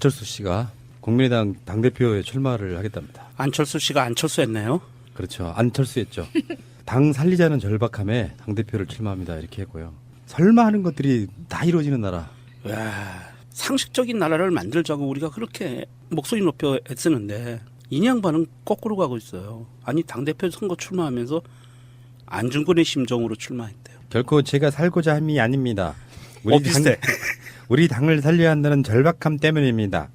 안철수 씨가 국민의당 당대표에 출마를 하겠답니다. 안철수 씨가 안철수했네요. 그렇죠. 안철수였죠. 당 살리자는 절박함에 당대표를 출마합니다. 이렇게 했고요. 설마 하는 것들이 다 이루어지는 나라. 야, 상식적인 나라를 만들자고 우리가 그렇게 목소리 높여 애쓰는데 이 양반은 거꾸로 가고 있어요. 아니 당대표 선거 출마하면서 안중근의 심정으로 출마했대요. 결코 제가 살고자 함이 아닙니다. 비슷해. 우리 당을 살려야 한다는 절박함 때문입니다.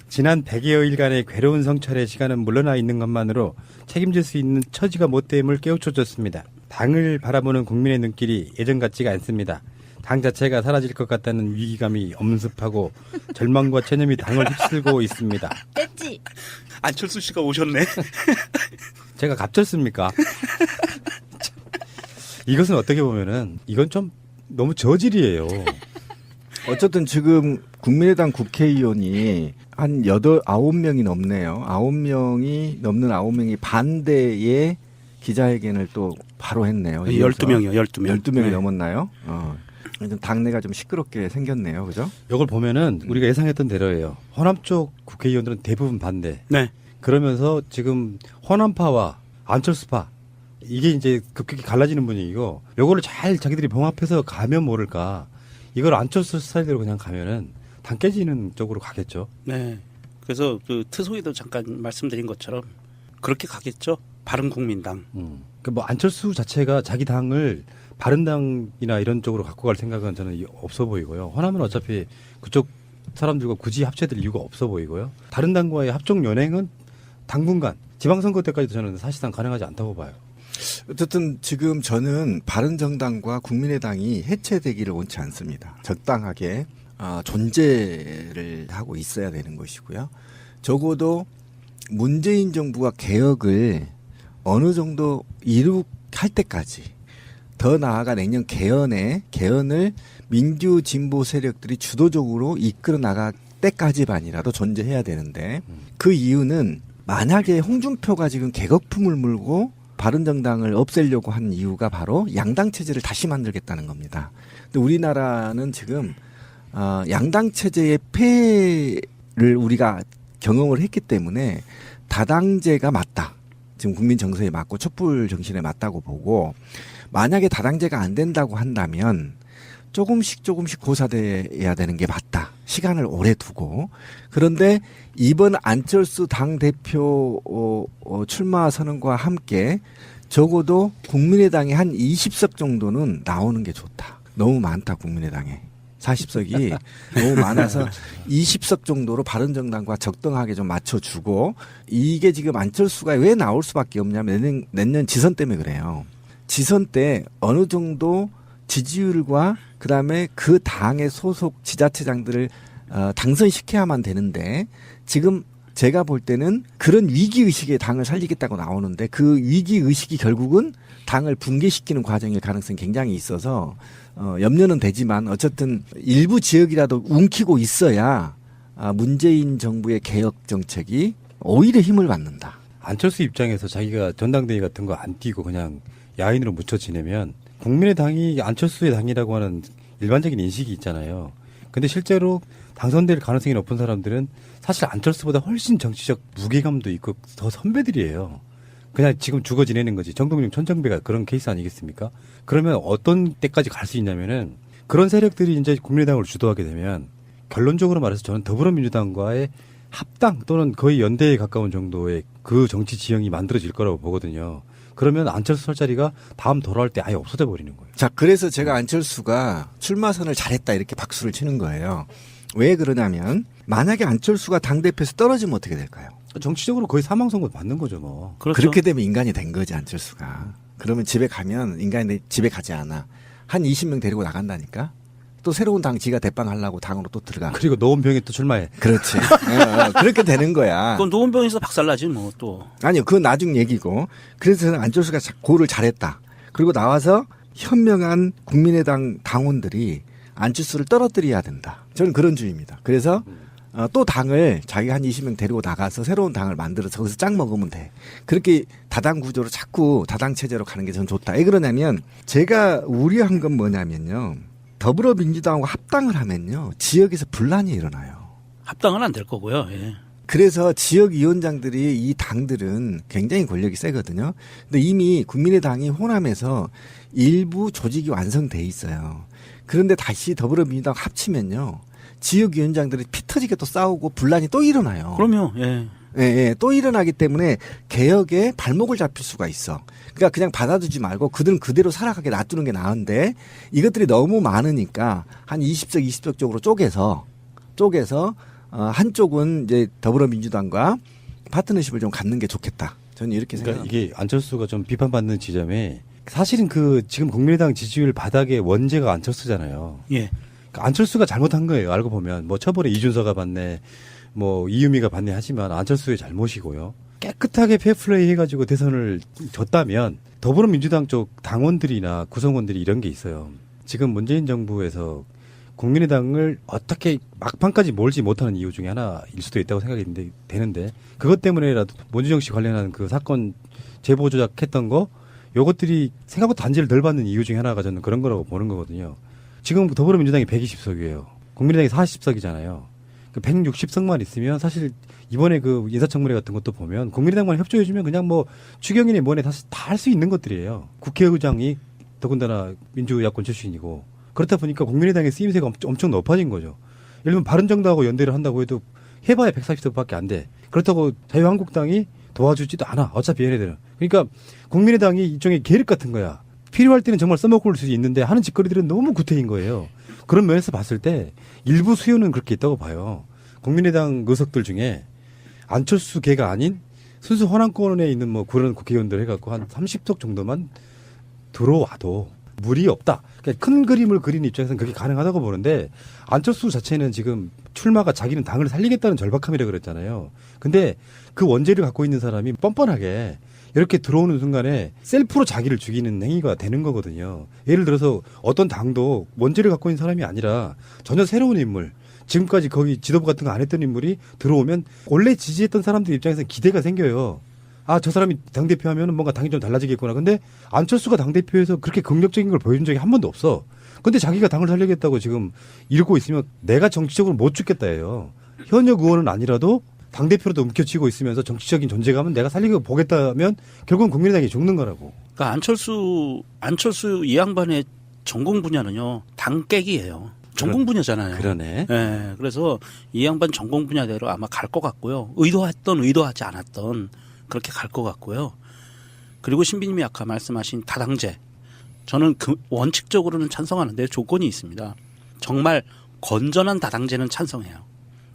지난 100여일간의 괴로운 성찰의 시간은 물러나 있는 것만으로 책임질 수 있는 처지가 못됨을 깨우쳐줬습니다. 당을 바라보는 국민의 눈길이 예전 같지가 않습니다. 당 자체가 사라질 것 같다는 위기감이 엄습하고 절망과 체념이 당을 휩쓸고 있습니다. 됐지. 안철수 씨가 오셨네. 제가 갑쳤습니까? 이것은 어떻게 보면은 이건 좀 너무 저질이에요. 어쨌든 지금 국민의당 국회의원이 한 9명이 넘네요. 9명이 반대의 기자회견을 또 바로 했네요. 12명이요. 12명. 12명이 네. 넘었나요? 당내가 좀 시끄럽게 생겼네요. 그죠? 이걸 보면은 우리가 예상했던 대로예요. 호남 쪽 국회의원들은 대부분 반대. 네. 그러면서 지금 호남파와 안철수파 이게 이제 급격히 갈라지는 분위기고 요거를 잘 자기들이 봉합해서 가면 모를까. 이걸 안철수 스타일대로 그냥 가면은 당 깨지는 쪽으로 가겠죠. 네. 그래서 그 트소에도 잠깐 말씀드린 것처럼 그렇게 가겠죠. 바른국민당. 그 뭐 안철수 자체가 자기 당을 바른당이나 이런 쪽으로 갖고 갈 생각은 저는 없어 보이고요. 호남은 어차피 그쪽 사람들과 굳이 합쳐될 이유가 없어 보이고요. 다른 당과의 합종 연행은 당분간 지방선거 때까지도 저는 사실상 가능하지 않다고 봐요. 어쨌든 지금 저는 바른정당과 국민의당이 해체되기를 원치 않습니다. 적당하게 존재를 하고 있어야 되는 것이고요. 적어도 문재인 정부가 개혁을 어느 정도 이룩할 때까지 더 나아가 내년 개헌을 민주 진보 세력들이 주도적으로 이끌어 나갈 때까지만이라도 존재해야 되는데 그 이유는 만약에 홍준표가 지금 개혁품을 물고 바른정당을 없애려고 한 이유가 바로 양당 체제를 다시 만들겠다는 겁니다. 근데 우리나라는 지금 양당 체제의 폐해를 우리가 경험을 했기 때문에 다당제가 맞다. 지금 국민 정서에 맞고 촛불 정신에 맞다고 보고 만약에 다당제가 안 된다고 한다면 조금씩 고사돼야 되는 게 맞다. 시간을 오래 두고. 그런데 이번 안철수 당대표 출마 선언과 함께 적어도 국민의당에 한 20석 정도는 나오는 게 좋다. 너무 많다 국민의당에. 40석이 너무 많아서 20석 정도로 바른정당과 적당하게 좀 맞춰주고 이게 지금 안철수가 왜 나올 수밖에 없냐면 내년 지선 때문에 그래요. 지선 때 어느 정도 지지율과 그다음에 그 당의 소속 지자체장들을 당선시켜야만 되는데 지금 제가 볼 때는 그런 위기의식에 당을 살리겠다고 나오는데 그 위기의식이 결국은 당을 붕괴시키는 과정일 가능성이 굉장히 있어서 염려는 되지만 어쨌든 일부 지역이라도 움키고 있어야 문재인 정부의 개혁 정책이 오히려 힘을 받는다. 안철수 입장에서 자기가 전당대회 같은 거 안 뛰고 그냥 야인으로 묻혀 지내면 국민의당이 안철수의 당이라고 하는 일반적인 인식이 있잖아요. 근데 실제로 당선될 가능성이 높은 사람들은 사실 안철수보다 훨씬 정치적 무게감도 있고 더 선배들이에요. 그냥 지금 죽어 지내는 거지. 정동영, 천정배가 그런 케이스 아니겠습니까? 그러면 어떤 때까지 갈 수 있냐면은 그런 세력들이 이제 국민의당을 주도하게 되면 결론적으로 말해서 저는 더불어민주당과의 합당 또는 거의 연대에 가까운 정도의 그 정치 지형이 만들어질 거라고 보거든요. 그러면 안철수 설 자리가 다음 돌아올 때 아예 없어져 버리는 거예요. 자, 그래서 제가 안철수가 출마선을 잘했다 이렇게 박수를 치는 거예요. 왜 그러냐면 만약에 안철수가 당대표에서 떨어지면 어떻게 될까요? 정치적으로 거의 사망선고 받는 거죠, 뭐. 그렇죠. 그렇게 되면 인간이 된 거지 안철수가. 그러면 집에 가면 인간이 집에 가지 않아. 한 20명 데리고 나간다니까. 또 새로운 당 지가 대빵하려고 당으로 또 들어가. 그리고 노원병에 또 출마해. 그렇지. 그렇게 되는 거야. 그건 노원병에서 박살나지 뭐 또. 아니요. 그건 나중 얘기고. 그래서 안철수가 고를 잘했다. 그리고 나와서 현명한 국민의당 당원들이 안철수를 떨어뜨려야 된다. 저는 그런 주의입니다. 그래서 또 당을 자기가 한 20명 데리고 나가서 새로운 당을 만들어서 거기서 짝 먹으면 돼. 그렇게 다당 구조로 자꾸 다당 체제로 가는 게 저는 좋다. 왜 그러냐면 제가 우려한 건 뭐냐면요. 더불어민주당하고 합당을 하면요. 지역에서 분란이 일어나요. 합당은 안 될 거고요. 예. 그래서 지역위원장들이 이 당들은 굉장히 권력이 세거든요. 근데 이미 국민의당이 호남에서 일부 조직이 완성돼 있어요. 그런데 다시 더불어민주당 합치면요. 지역위원장들이 피 터지게 또 싸우고 분란이 또 일어나요. 그럼요. 예. 예, 예, 또 일어나기 때문에 개혁에 발목을 잡힐 수가 있어. 그러니까 그냥 받아두지 말고 그들은 그대로 살아가게 놔두는 게 나은데 이것들이 너무 많으니까 한 20석 쪽으로 쪼개서 한쪽은 이제 더불어민주당과 파트너십을 좀 갖는 게 좋겠다. 저는 이렇게 그러니까 생각합니다. 이게 안철수가 좀 비판받는 지점에 사실은 그 지금 국민의당 지지율 바닥의 원죄가 안철수잖아요. 예. 그러니까 안철수가 잘못한 거예요. 알고 보면 뭐 처벌에 이준서가 받네, 뭐 이유미가 받네 하지만 안철수의 잘못이고요. 깨끗하게 페어플레이 해가지고 대선을 졌다면 더불어민주당 쪽 당원들이나 구성원들이 이런 게 있어요. 지금 문재인 정부에서 국민의당을 어떻게 막판까지 몰지 못하는 이유 중에 하나일 수도 있다고 생각이 되는데 그것 때문에라도 문주정 씨 관련한 그 사건 제보 조작했던 거 요것들이 생각보다 단지를 덜 받는 이유 중에 하나가 저는 그런 거라고 보는 거거든요. 지금 더불어민주당이 120석이에요. 국민의당이 40석이잖아요. 그 160석만 있으면 사실 이번에 그 인사청문회 같은 것도 보면 국민의당만 협조해주면 그냥 뭐 추경이니 뭐니 다 할 수 있는 것들이에요. 국회의장이 더군다나 민주야권 출신이고 그렇다 보니까 국민의당의 쓰임새가 엄청 높아진 거죠. 예를 들면 바른정당하고 연대를 한다고 해도 해봐야 140석밖에 안 돼. 그렇다고 자유한국당이 도와주지도 않아. 어차피 얘네들은. 그러니까 국민의당이 일종의 계륵 같은 거야. 필요할 때는 정말 써먹을 수 있는데 하는 짓거리들은 너무 구태인 거예요. 그런 면에서 봤을 때 일부 수요는 그렇게 있다고 봐요. 국민의당 의석들 중에 안철수 계가 아닌 순수 호남권에 있는 뭐 그런 국회의원들 해갖고 한 30석 정도만 들어와도 무리 없다. 그러니까 큰 그림을 그리는 입장에서는 그게 가능하다고 보는데 안철수 자체는 지금 출마가 자기는 당을 살리겠다는 절박함이라고 그랬잖아요. 근데 그 원죄를 갖고 있는 사람이 뻔뻔하게 이렇게 들어오는 순간에 셀프로 자기를 죽이는 행위가 되는 거거든요. 예를 들어서 어떤 당도 원죄를 갖고 있는 사람이 아니라 전혀 새로운 인물, 지금까지 거기 지도부 같은 거 안 했던 인물이 들어오면 원래 지지했던 사람들 입장에서는 기대가 생겨요. 아, 저 사람이 당대표 하면 뭔가 당이 좀 달라지겠구나. 근데 안철수가 당대표에서 그렇게 긍정적인 걸 보여준 적이 한 번도 없어. 근데 자기가 당을 살리겠다고 지금 이러고 있으면 내가 정치적으로 못 죽겠다예요. 현역 의원은 아니라도 당대표로도 움켜쥐고 있으면서 정치적인 존재감은 내가 살리고 보겠다면 결국은 국민의당이 죽는 거라고. 그러니까 안철수 이 양반의 전공 분야는요. 당 깨기예요. 전공 분야잖아요. 그러네. 예. 그래서 이 양반 전공 분야대로 아마 갈 것 같고요. 의도했던 의도하지 않았던 그렇게 갈 것 같고요. 그리고 신비님이 아까 말씀하신 다당제. 저는 그 원칙적으로는 찬성하는데 조건이 있습니다. 정말 건전한 다당제는 찬성해요.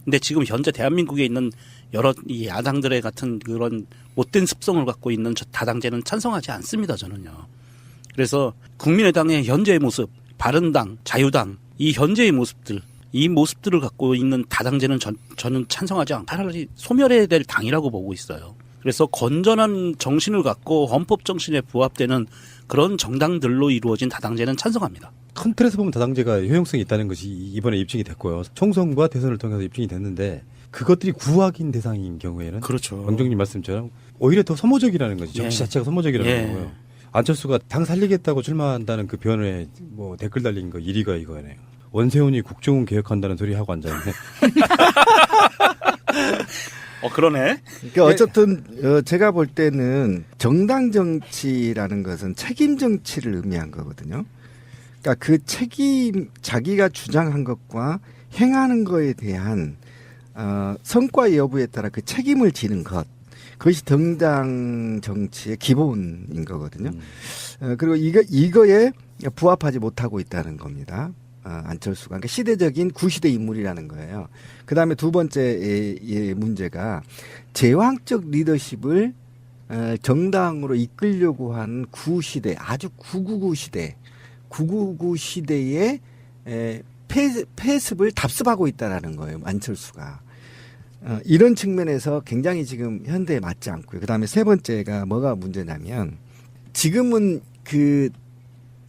근데 지금 현재 대한민국에 있는 여러 이 야당들의 같은 그런 못된 습성을 갖고 있는 다당제는 찬성하지 않습니다. 저는요. 그래서 국민의당의 현재의 모습, 바른당, 자유당 이 현재의 모습들, 이 모습들을 갖고 있는 다당제는 저는 찬성하지 않고 차라리 소멸해야 될 당이라고 보고 있어요. 그래서 건전한 정신을 갖고 헌법 정신에 부합되는 그런 정당들로 이루어진 다당제는 찬성합니다. 큰 틀에서 보면 다당제가 효용성이 있다는 것이 이번에 입증이 됐고요. 총선과 대선을 통해서 입증이 됐는데 그것들이 구확인 대상인 경우에는 그렇죠. 왕정님 말씀처럼 오히려 더 소모적이라는 거지. 정치 자체가 소모적이라는 거고요. 안철수가 당 살리겠다고 출마한다는 그 변호에 뭐 댓글 달린 거 1위가 이거네요. 원세훈이 국정원 개혁한다는 소리 하고 앉아있네. 그러네. 그러니까 어쨌든 제가 볼 때는 정당 정치라는 것은 책임 정치를 의미한 거거든요. 그러니까 그 책임 자기가 주장한 것과 행하는 거에 대한 성과 여부에 따라 그 책임을 지는 것. 그것이 정당 정치의 기본인 거거든요. 그리고 이거에 부합하지 못하고 있다는 겁니다. 안철수가. 그러니까 시대적인 구시대 인물이라는 거예요. 그 다음에 두 번째 문제가 제왕적 리더십을 정당으로 이끌려고 한 구시대, 아주 999 시대의 폐습을 답습하고 있다라는 거예요. 안철수가. 이런 측면에서 굉장히 지금 현대에 맞지 않고요. 그 다음에 세 번째가 뭐가 문제냐면 지금은 그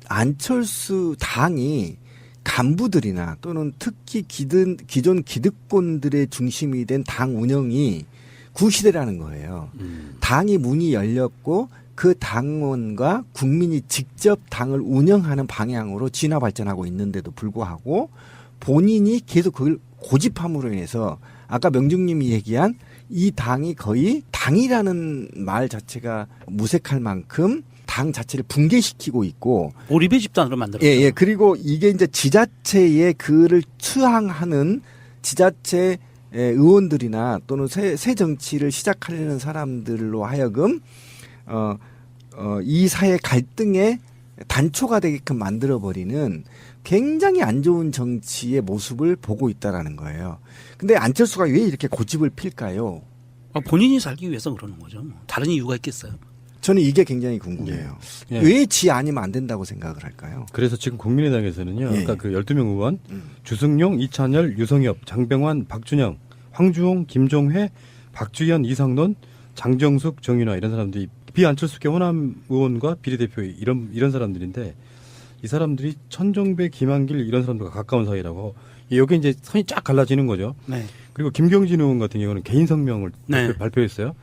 안철수 당이 간부들이나 또는 특히 기존 기득권들의 중심이 된 당 운영이 구시대라는 거예요. 당이 문이 열렸고 그 당원과 국민이 직접 당을 운영하는 방향으로 진화 발전하고 있는데도 불구하고 본인이 계속 그걸 고집함으로 인해서 아까 명중님이 얘기한 이 당이 거의 당이라는 말 자체가 무색할 만큼 당 자체를 붕괴시키고 있고 몰입의 집단으로 만들었죠. 예. 그리고 이게 이제 지자체의 그를 수항하는 지자체 의원들이나 또는 새 정치를 시작하려는 사람들로 하여금 이 사회 갈등의 단초가 되게끔 만들어버리는 굉장히 안 좋은 정치의 모습을 보고 있다라는 거예요. 근데 안철수가 왜 이렇게 고집을 필까요? 본인이 살기 위해서 그러는 거죠. 뭐. 다른 이유가 있겠어요? 저는 이게 굉장히 궁금해요. 예. 왜 지 아니면 안 된다고 생각을 할까요? 그래서 지금 국민의당에서는요. 예. 아까 그 12명 의원 주승용, 이찬열, 유성엽, 장병환, 박준영, 황주홍, 김종회, 박주현, 이상론, 장정숙, 정윤화 이런 사람들이 비안철수계 호남 의원과 비례대표 이런 사람들인데 이 사람들이 천정배, 김한길 이런 사람들과 가까운 사이라고 여기 이제 선이 쫙 갈라지는 거죠. 네. 그리고 김경진 의원 같은 경우는 개인 성명을 네. 발표했어요.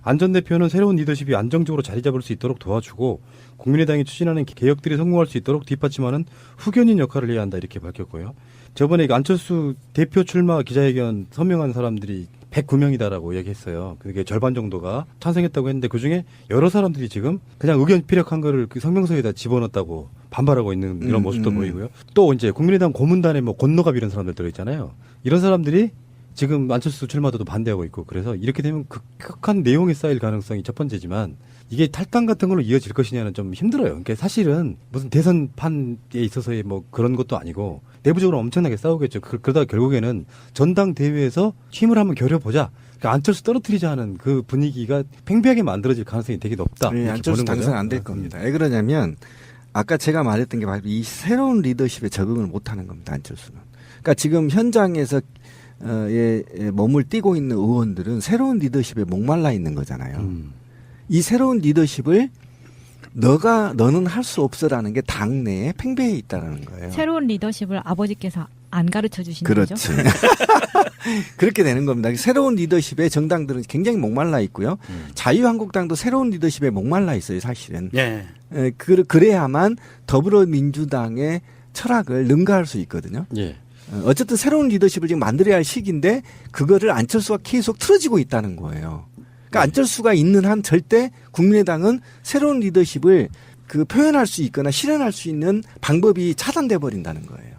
안 전 대표는 새로운 리더십이 안정적으로 자리 잡을 수 있도록 도와주고 국민의당이 추진하는 개혁들이 성공할 수 있도록 뒷받침하는 후견인 역할을 해야 한다 이렇게 밝혔고요. 저번에 안철수 대표 출마 기자회견 서명한 사람들이 109명이다라고 얘기했어요. 그게 절반 정도가 찬성했다고 했는데 그중에 여러 사람들이 지금 그냥 의견 피력한 거를 그 성명서에다 집어넣었다고 반발하고 있는 이런 모습도 보이고요. 또 이제 국민의당 고문단에 뭐 권노갑 이런 사람들 들어있잖아요. 이런 사람들이 지금 안철수 출마도 반대하고 있고 그래서 이렇게 되면 극한 내용이 쌓일 가능성이 첫 번째지만 이게 탈당 같은 걸로 이어질 것이냐는 좀 힘들어요. 그러니까 사실은 무슨 대선판에 있어서의 뭐 그런 것도 아니고 내부적으로 엄청나게 싸우겠죠. 그러다가 결국에는 전당대회에서 힘을 한번 겨뤄보자. 그러니까 안철수 떨어뜨리자 하는 그 분위기가 팽배하게 만들어질 가능성이 되게 높다. 네, 안철수 당선 안 될 겁니다. 왜 그러냐면 아까 제가 말했던 게 바로 이 새로운 리더십에 적응을 못하는 겁니다. 안철수는. 그러니까 지금 현장에서 몸을 띄고 있는 의원들은 새로운 리더십에 목말라 있는 거잖아요. 이 새로운 리더십을 너는 할 수 없어라는 게 당내에 팽배해 있다라는 거예요. 새로운 리더십을 아버지께서 안 가르쳐 주시는 그렇지. 거죠? 그렇게 되는 겁니다. 새로운 리더십에 정당들은 굉장히 목말라 있고요. 자유한국당도 새로운 리더십에 목말라 있어요, 사실은. 네. 그래야만 더불어민주당의 철학을 능가할 수 있거든요. 예. 어쨌든 새로운 리더십을 지금 만들어야 할 시기인데 그거를 안철수가 계속 틀어지고 있다는 거예요. 그러니까 안철수가 있는 한 절대 국민의당은 새로운 리더십을 표현할 수 있거나 실현할 수 있는 방법이 차단돼 버린다는 거예요.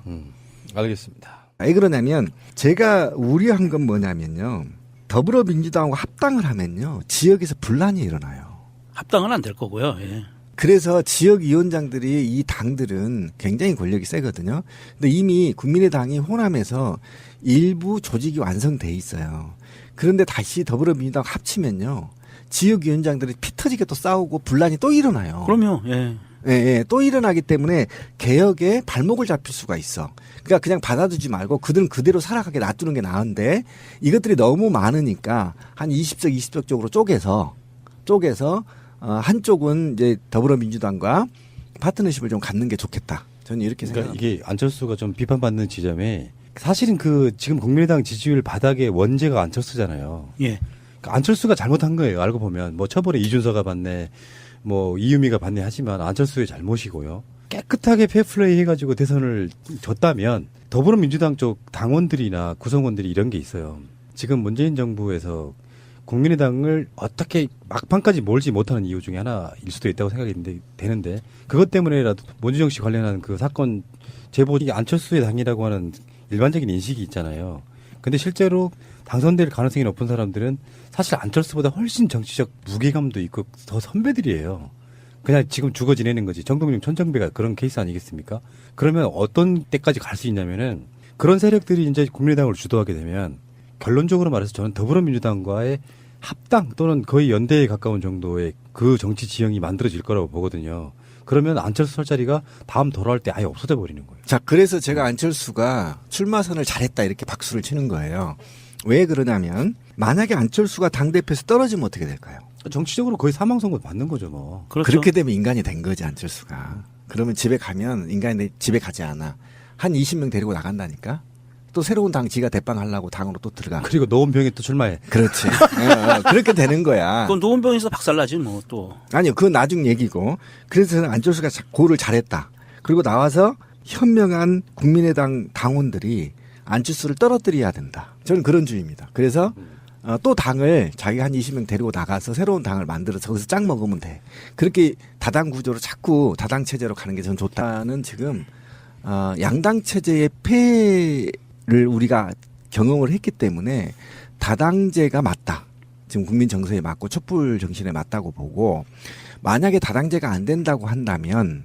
알겠습니다. 왜 그러냐면 제가 우려한 건 뭐냐면요. 더불어민주당하고 합당을 하면요. 지역에서 분란이 일어나요. 합당은 안 될 거고요. 예. 그래서 지역위원장들이 이 당들은 굉장히 권력이 세거든요. 근데 이미 국민의당이 호남에서 일부 조직이 완성돼 있어요. 그런데 다시 더불어민주당 합치면요. 지역위원장들이 피 터지게 또 싸우고 분란이 또 일어나요. 그럼요. 예. 예, 또 일어나기 때문에 개혁에 발목을 잡힐 수가 있어. 그러니까 그냥 받아두지 말고 그들은 그대로 살아가게 놔두는 게 나은데 이것들이 너무 많으니까 한 20석 쪽으로 쪼개서 한쪽은 이제 더불어민주당과 파트너십을 좀 갖는 게 좋겠다. 저는 이렇게 그러니까 생각합니다. 이게 안철수가 좀 비판받는 지점에 사실은 지금 국민의당 지지율 바닥의 원죄가 안철수잖아요. 예. 그러니까 안철수가 잘못한 거예요. 알고 보면 뭐 처벌에 이준서가 받네, 뭐 이유미가 받네 하지만 안철수의 잘못이고요. 깨끗하게 페어플레이 해가지고 대선을 졌다면 더불어민주당 쪽 당원들이나 구성원들이 이런 게 있어요. 지금 문재인 정부에서 국민의당을 어떻게 막판까지 몰지 못하는 이유 중에 하나일 수도 있다고 생각이 되는데 그것 때문에라도 문준영 씨 관련한 그 사건 제보이 안철수의 당이라고 하는 일반적인 인식이 있잖아요. 근데 실제로 당선될 가능성이 높은 사람들은 사실 안철수보다 훨씬 정치적 무게감도 있고 더 선배들이에요. 그냥 지금 죽어 지내는 거지. 정동영, 천정배가 그런 케이스 아니겠습니까? 그러면 어떤 때까지 갈 수 있냐면은 그런 세력들이 이제 국민의당을 주도하게 되면 결론적으로 말해서 저는 더불어민주당과의 합당 또는 거의 연대에 가까운 정도의 그 정치 지형이 만들어질 거라고 보거든요. 그러면 안철수 설 자리가 다음 돌아올 때 아예 없어져 버리는 거예요. 자, 그래서 제가 안철수가 출마선을 잘했다 이렇게 박수를 치는 거예요. 왜 그러냐면 만약에 안철수가 당대표에서 떨어지면 어떻게 될까요? 정치적으로 거의 사망선고 받는 거죠, 뭐. 그렇죠. 그렇게 되면 인간이 된 거지, 안철수가. 그러면 집에 가면 인간이 집에 가지 않아. 한 20명 데리고 나간다니까? 또 새로운 당 지가 대빵하려고 당으로 또 들어가. 그리고 노원병에 또 출마해. 그렇지. 그렇게 되는 거야. 그건 노원병에서 박살나지 뭐 또. 아니요. 그건 나중 얘기고. 그래서 저는 안철수가 고를 잘했다. 그리고 나와서 현명한 국민의당 당원들이 안철수를 떨어뜨려야 된다. 저는 그런 주의입니다. 그래서 또 당을 자기가 한 20명 데리고 나가서 새로운 당을 만들어서 거기서 짝 먹으면 돼. 그렇게 다당 구조로 자꾸 다당 체제로 가는 게 저는 좋다는 지금 양당 체제의 폐해를 우리가 경험을 했기 때문에 다당제가 맞다. 지금 국민 정서에 맞고 촛불 정신에 맞다고 보고 만약에 다당제가 안 된다고 한다면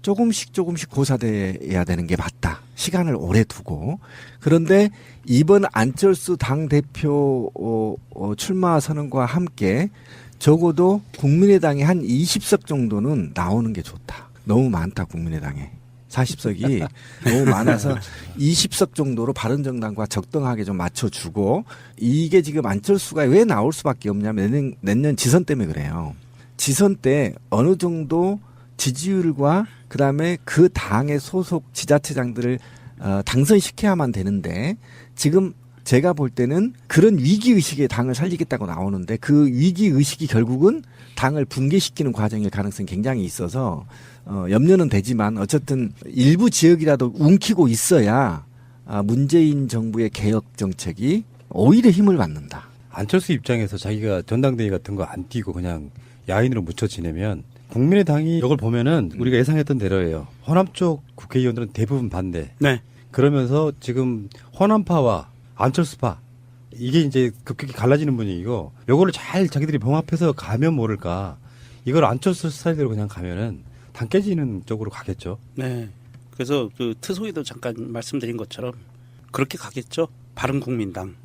조금씩 고사돼야 되는 게 맞다. 시간을 오래 두고. 그런데 이번 안철수 당대표 출마 선언과 함께 적어도 국민의당이 한 20석 정도는 나오는 게 좋다. 너무 많다 국민의당에. 40석이 너무 많아서 20석 정도로 바른정당과 적당하게 좀 맞춰주고 이게 지금 안철수가 왜 나올 수밖에 없냐면 내년 지선 때문에 그래요. 지선 때 어느 정도 지지율과 그다음에 그 당의 소속 지자체장들을 당선시켜야만 되는데 지금 제가 볼 때는 그런 위기의식에 당을 살리겠다고 나오는데 그 위기의식이 결국은 당을 붕괴시키는 과정일 가능성이 굉장히 있어서 염려는 되지만 어쨌든 일부 지역이라도 움키고 있어야 문재인 정부의 개혁 정책이 오히려 힘을 받는다. 안철수 입장에서 자기가 전당대회 같은 거 안 뛰고 그냥 야인으로 묻혀 지내면 국민의당이 이걸 보면은 우리가 예상했던 대로예요. 호남 쪽 국회의원들은 대부분 반대. 네. 그러면서 지금 호남파와 안철수파 이게 이제 급격히 갈라지는 분위기고 요거를 잘 자기들이 봉합해서 가면 모를까. 이걸 안철수 스타일대로 그냥 가면은 당 깨지는 쪽으로 가겠죠. 네. 그래서 그 트소에도 잠깐 말씀드린 것처럼 그렇게 가겠죠. 바른국민당.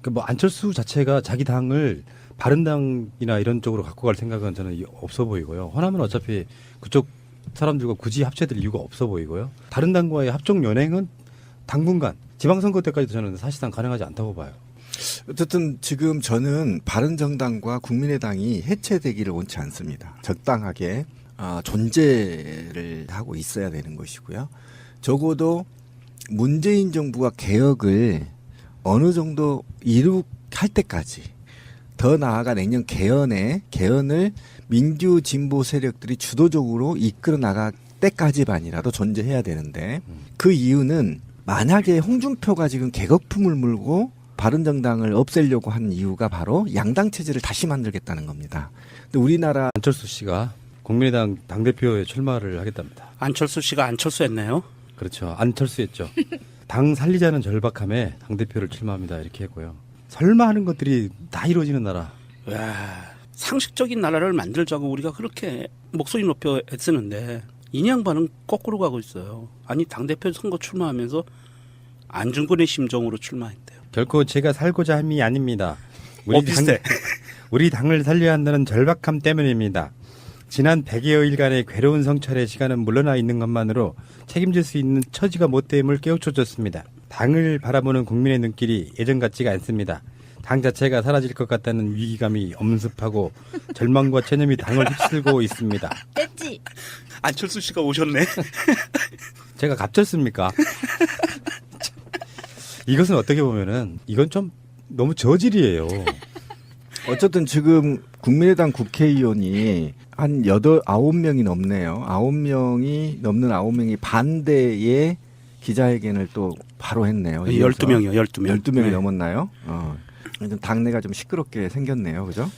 그 뭐 안철수 자체가 자기 당을 바른당이나 이런 쪽으로 갖고 갈 생각은 저는 없어 보이고요. 호남은 어차피 그쪽 사람들과 굳이 합쳐질 이유가 없어 보이고요. 다른 당과의 합종 연행은 당분간 지방선거 때까지도 저는 사실상 가능하지 않다고 봐요. 어쨌든 지금 저는 바른정당과 국민의당이 해체되기를 원치 않습니다. 적당하게 존재를 하고 있어야 되는 것이고요. 적어도 문재인 정부가 개혁을 어느 정도 이룩할 때까지 더 나아가 내년 개헌을 민주 진보 세력들이 주도적으로 이끌어 나갈 때까지만이라도 존재해야 되는데 그 이유는 만약에 홍준표가 지금 개혁품을 물고 바른정당을 없애려고 한 이유가 바로 양당 체제를 다시 만들겠다는 겁니다. 근데 우리나라 안철수 씨가 국민의당 당대표에 출마를 하겠답니다. 안철수 씨가 안철수였네요. 그렇죠. 안철수였죠. 당 살리자는 절박함에 당대표를 출마합니다. 이렇게 했고요. 설마 하는 것들이 다 이루어지는 나라. 와, 상식적인 나라를 만들자고 우리가 그렇게 목소리 높여 애쓰는데 이 양반은 거꾸로 가고 있어요. 아니 당대표 선거 출마하면서 안중근의 심정으로 출마했대요. 결코 제가 살고자 함이 아닙니다. 비슷해. 우리 당을 살려야 한다는 절박함 때문입니다. 지난 100여일간의 괴로운 성찰의 시간은 물러나 있는 것만으로 책임질 수 있는 처지가 못됨을 깨우쳐줬습니다. 당을 바라보는 국민의 눈길이 예전 같지가 않습니다. 당 자체가 사라질 것 같다는 위기감이 엄습하고 절망과 체념이 당을 휩쓸고 있습니다. 됐지? 안철수 씨가 오셨네. 제가 갑졌습니까? 이것은 어떻게 보면은 이건 좀 너무 저질이에요. 어쨌든 지금 국민의당 국회의원이 한 9명이 넘네요. 9명이 반대의 기자회견을 또 바로 했네요. 12명이요. 12명. 12명이 넘었나요? 당내가 좀 시끄럽게 생겼네요. 그죠?